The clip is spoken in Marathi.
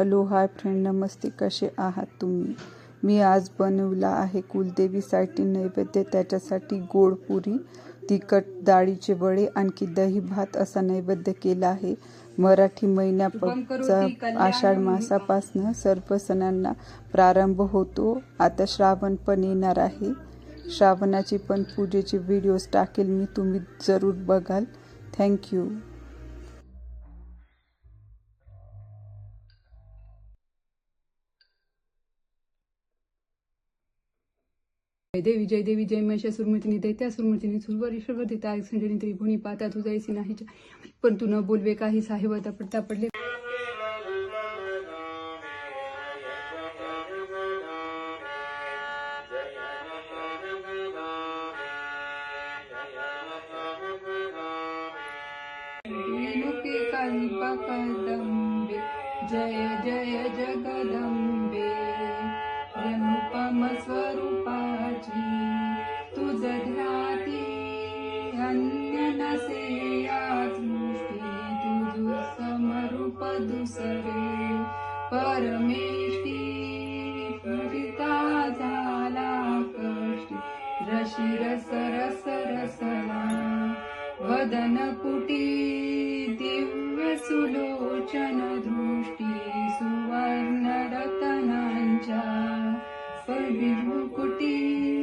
हॅलो हाय फ्रेंड, नमस्ते. कसे आहात तुम्ही? मी आज बनवला आहे कुलदेवीसाठी नैवेद्य. त्याच्यासाठी गोड पुरी, तिखट डाळीचे वडे, आणखी दही भात असा नैवेद्य केला आहे. मराठी महिन्याचा आषाढ मासापासून सर्व सणांना प्रारंभ होतो. आता श्रावण पण येणार आहे. श्रावणाची पण पूजेचे व्हिडिओज टाकेल मी, तुम्ही जरूर बघाल. थँक्यू. देवी जय देवी जय महिषासुरमर्दिनी दैत्यासुरमर्दिनी सुरवरीश्वर दिता संजनी त्रिभुवनी पाता तुझा ऐसी नाहीच्या, पण तू न बोलवे काही साहेब आता पडता पडले. जय जय जगदंबे अनुपम स्वरूपाची, तुझ ध्याती अन्य नसे या सृष्टी, तुझ समरूप दुसरे परमेष्टी, पूजिता झाला कष्टी, रशी रस रस रसला वदन कुटी, दिव्य सुलोचन दृष्टी, सुवर्ण रतनांच्या पवित्र कुटी.